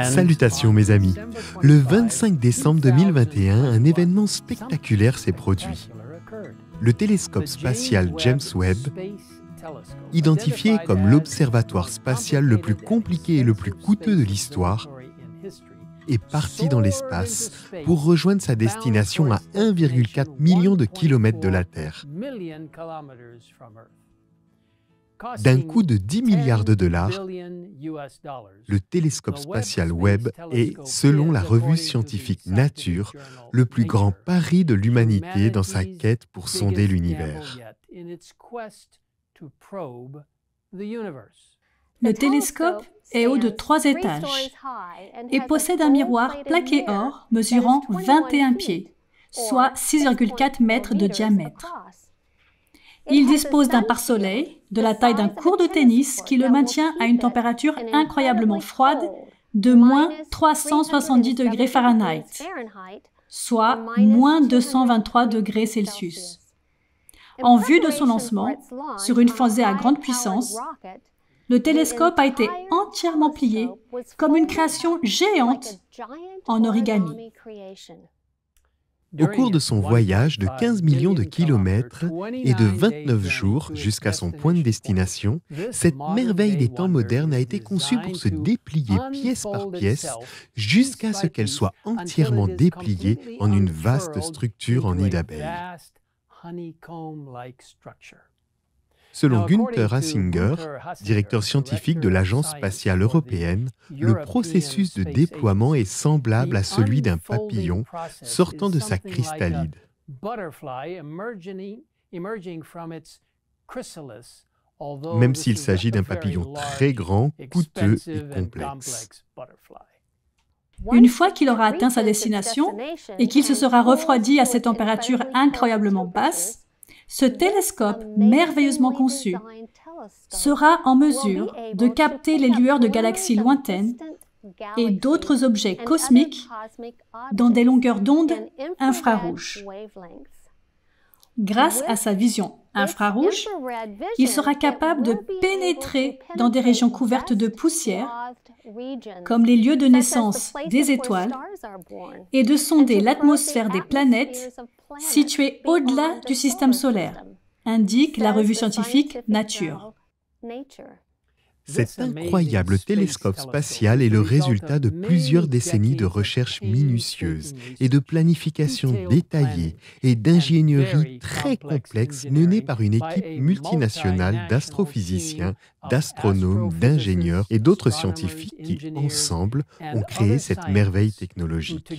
Salutations mes amis. Le 25 décembre 2021, un événement spectaculaire s'est produit. Le télescope spatial James Webb, identifié comme l'observatoire spatial le plus compliqué et le plus coûteux de l'histoire, est parti dans l'espace pour rejoindre sa destination à 1,4 million de kilomètres de la Terre. D'un coût de 10 milliards de dollars, le télescope spatial Webb est, selon la revue scientifique Nature, le plus grand pari de l'humanité dans sa quête pour sonder l'univers. Le télescope est haut de 3 étages et possède un miroir plaqué or mesurant 21 pieds, soit 6,4 mètres de diamètre. Il dispose d'un pare-soleil de la taille d'un court de tennis qui le maintient à une température incroyablement froide de moins 370 degrés Fahrenheit, soit moins 223 degrés Celsius. En vue de son lancement, sur une fusée à grande puissance, le télescope a été entièrement plié comme une création géante en origami. Au cours de son voyage de 15 millions de kilomètres et de 29 jours jusqu'à son point de destination, cette merveille des temps modernes a été conçue pour se déplier pièce par pièce jusqu'à ce qu'elle soit entièrement dépliée en une vaste structure en nid d'abeilles. Selon Günther Hasinger, directeur scientifique de l'Agence spatiale européenne, le processus de déploiement est semblable à celui d'un papillon sortant de sa chrysalide. Même s'il s'agit d'un papillon très grand, coûteux et complexe. Une fois qu'il aura atteint sa destination et qu'il se sera refroidi à cette température incroyablement basse, ce télescope merveilleusement conçu sera en mesure de capter les lueurs de galaxies lointaines et d'autres objets cosmiques dans des longueurs d'onde infrarouges. Grâce à sa vision infrarouge, il sera capable de pénétrer dans des régions couvertes de poussière, comme les lieux de naissance des étoiles, et de sonder l'atmosphère des planètes situées au-delà du système solaire, indique la revue scientifique Nature. Cet incroyable télescope spatial est le résultat de plusieurs décennies de recherches minutieuses et de planification détaillée et d'ingénierie très complexe menée par une équipe multinationale d'astrophysiciens, d'astronomes, d'ingénieurs et d'autres scientifiques qui, ensemble, ont créé cette merveille technologique.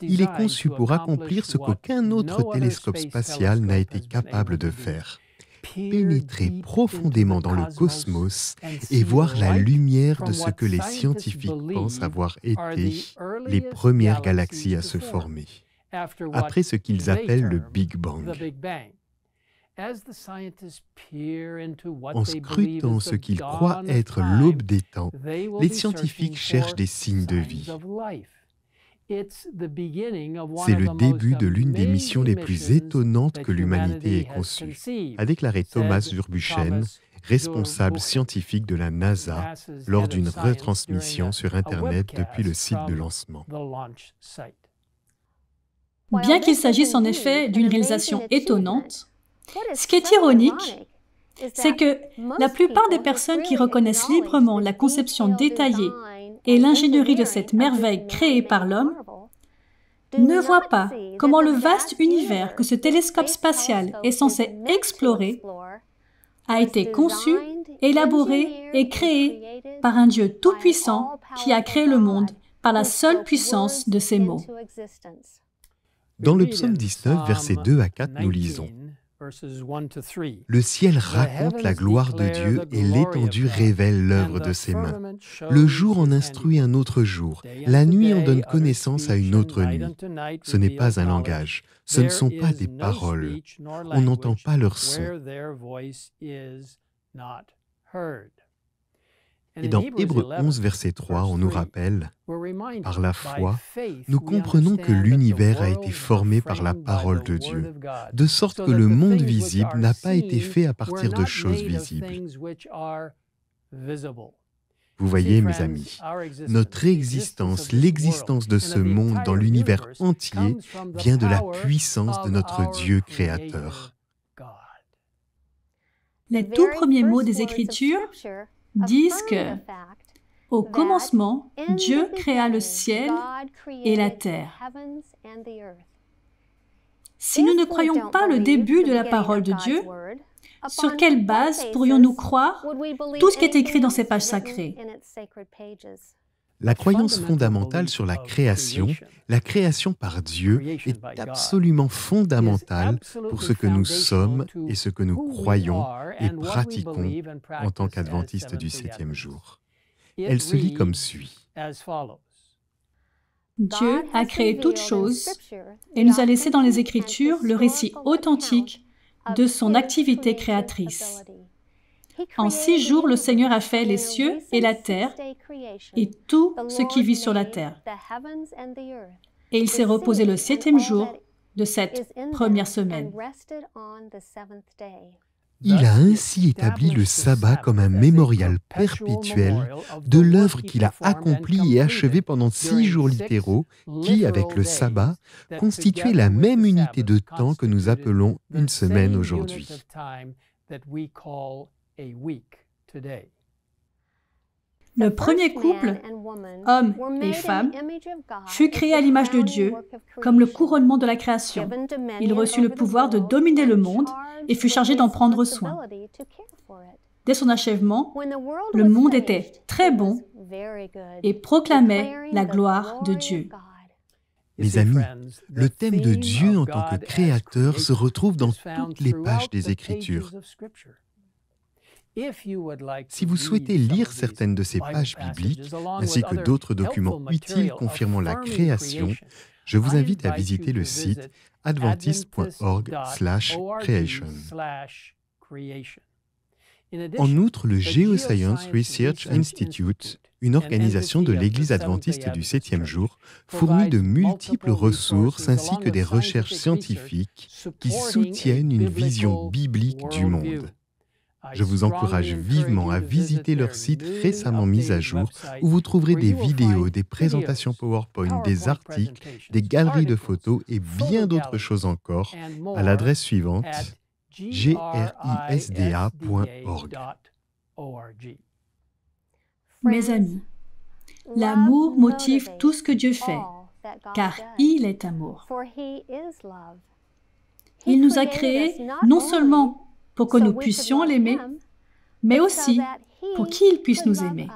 Il est conçu pour accomplir ce qu'aucun autre télescope spatial n'a été capable de faire. Pénétrer profondément dans le cosmos et voir la lumière de ce que les scientifiques pensent avoir été les premières galaxies à se former, après ce qu'ils appellent le Big Bang. En scrutant ce qu'ils croient être l'aube des temps, les scientifiques cherchent des signes de vie. C'est le début de l'une des missions les plus étonnantes que l'humanité ait conçues, a déclaré Thomas Zurbuchen, responsable scientifique de la NASA, lors d'une retransmission sur Internet depuis le site de lancement. Bien qu'il s'agisse en effet d'une réalisation étonnante, ce qui est ironique, c'est que la plupart des personnes qui reconnaissent librement la conception détaillée et l'ingénierie de cette merveille créée par l'homme ne voient pas comment le vaste univers que ce télescope spatial est censé explorer a été conçu, élaboré et créé par un Dieu tout-puissant qui a créé le monde par la seule puissance de ses mots. Dans le psaume 19, versets 2 à 4, nous lisons: Le ciel raconte la gloire de Dieu et l'étendue révèle l'œuvre de ses mains. Le jour en instruit un autre jour, la nuit en donne connaissance à une autre nuit. Ce n'est pas un langage, ce ne sont pas des paroles, on n'entend pas leur son. Et dans Hébreux 11, verset 3, on nous rappelle, « Par la foi, nous comprenons que l'univers a été formé par la parole de Dieu, de sorte que le monde visible n'a pas été fait à partir de choses visibles. » Vous voyez, mes amis, notre existence, l'existence de ce monde dans l'univers entier vient de la puissance de notre Dieu créateur. Les tout premiers mots des Écritures disent que, au commencement, Dieu créa le ciel et la terre. Si nous ne croyons pas le début de la parole de Dieu, sur quelle base pourrions-nous croire tout ce qui est écrit dans ces pages sacrées? La croyance fondamentale sur la création par Dieu, est absolument fondamentale pour ce que nous sommes et ce que nous croyons et pratiquons en tant qu'adventistes du 7e jour. Elle se lit comme suit. Dieu a créé toutes choses et nous a laissé dans les Écritures le récit authentique de son activité créatrice. En 6 jours, le Seigneur a fait les cieux et la terre et tout ce qui vit sur la terre. Et il s'est reposé le 7e jour de cette première semaine. Il a ainsi établi le sabbat comme un mémorial perpétuel de l'œuvre qu'il a accomplie et achevée pendant 6 jours littéraux qui, avec le sabbat, constituaient la même unité de temps que nous appelons une semaine aujourd'hui. Le premier couple, homme et femme, fut créé à l'image de Dieu, comme le couronnement de la création. Il reçut le pouvoir de dominer le monde et fut chargé d'en prendre soin. Dès son achèvement, le monde était très bon et proclamait la gloire de Dieu. Mes amis, le thème de Dieu en tant que créateur se retrouve dans toutes les pages des Écritures. Si vous souhaitez lire certaines de ces pages bibliques, ainsi que d'autres documents utiles confirmant la création, je vous invite à visiter le site adventist.org/creation. En outre, le Geoscience Research Institute, une organisation de l'Église adventiste du 7e jour, fournit de multiples ressources ainsi que des recherches scientifiques qui soutiennent une vision biblique du monde. Je vous encourage vivement à visiter leur site récemment mis à jour où vous trouverez des vidéos, des présentations PowerPoint, des articles, des galeries de photos et bien d'autres choses encore à l'adresse suivante grisda.org. Mes amis, l'amour motive tout ce que Dieu fait, car il est amour. Il nous a créés non seulement pour que nous puissions l'aimer, mais aussi pour qu'il puisse nous aimer.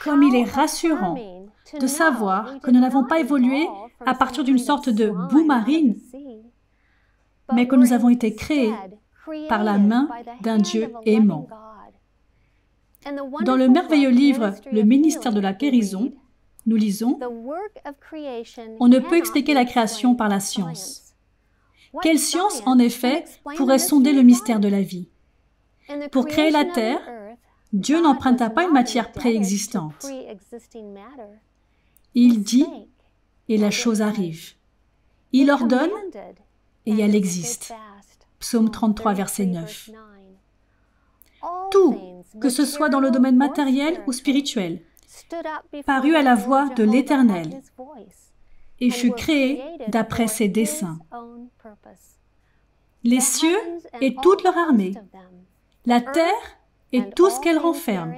Comme il est rassurant de savoir que nous n'avons pas évolué à partir d'une sorte de boue marine, mais que nous avons été créés par la main d'un Dieu aimant. Dans le merveilleux livre « Le ministère de la guérison », nous lisons « On ne peut expliquer la création par la science. Quelle science, en effet, pourrait sonder le mystère de la vie? Pour créer la terre, Dieu n'emprunta pas une matière préexistante. Il dit, et la chose arrive. Il ordonne, et elle existe. Psaume 33, verset 9. Tout, que ce soit dans le domaine matériel ou spirituel, parut à la voix de l'Éternel et fut créé d'après ses desseins. Les cieux et toute leur armée, la terre et tout ce qu'elle renferme,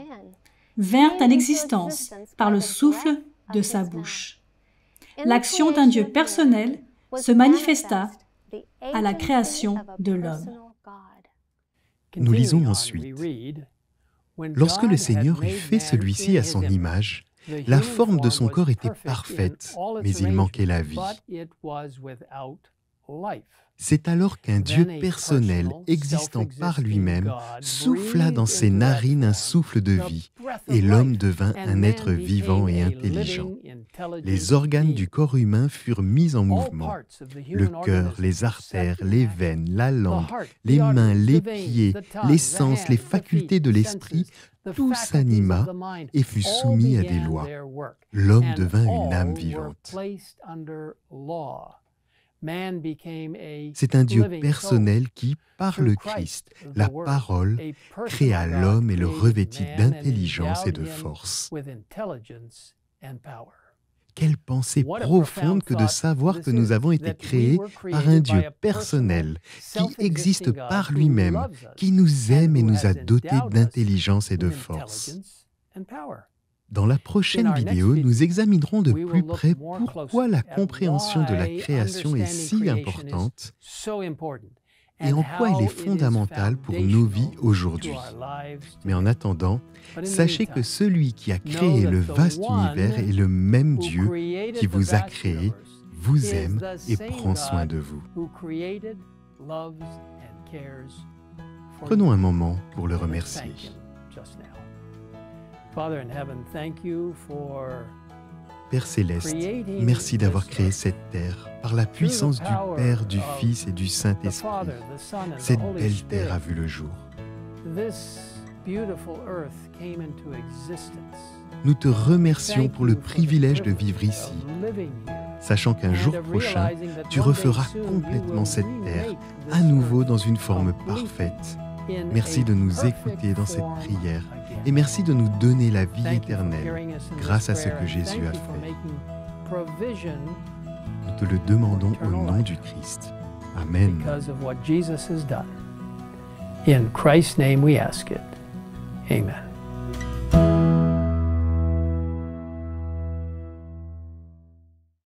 vinrent à l'existence par le souffle de sa bouche. L'action d'un Dieu personnel se manifesta à la création de l'homme. Nous lisons ensuite. Lorsque le Seigneur eut fait celui-ci à son image, la forme de son corps était parfaite, mais il manquait la vie. C'est alors qu'un Dieu personnel, existant par lui-même, souffla dans ses narines un souffle de vie, et l'homme devint un être vivant et intelligent. Les organes du corps humain furent mis en mouvement. Le cœur, les artères, les veines, la langue, les mains, les pieds, les sens, les facultés de l'esprit, tout s'anima et fut soumis à des lois. L'homme devint une âme vivante. C'est un Dieu personnel qui, par le Christ, la parole, créa l'homme et le revêtit d'intelligence et de force. Quelle pensée profonde que de savoir que nous avons été créés par un Dieu personnel, qui existe par lui-même, qui nous aime et nous a dotés d'intelligence et de force. Dans la prochaine vidéo, nous examinerons de plus près pourquoi la compréhension de la création est si importante et en quoi elle est fondamentale pour nos vies aujourd'hui. Mais en attendant, sachez que celui qui a créé le vaste univers est le même Dieu qui vous a créé, vous aime et prend soin de vous. Prenons un moment pour le remercier. Père Céleste, merci d'avoir créé cette terre par la puissance du Père, du Fils et du Saint-Esprit. Cette belle terre a vu le jour. Nous te remercions pour le privilège de vivre ici, sachant qu'un jour prochain, tu referas complètement cette terre, à nouveau dans une forme parfaite. Merci de nous écouter dans cette prière et merci de nous donner la vie éternelle grâce à ce que Jésus a fait. Nous te le demandons au nom du Christ. Amen. In Christ's name we ask it. Amen.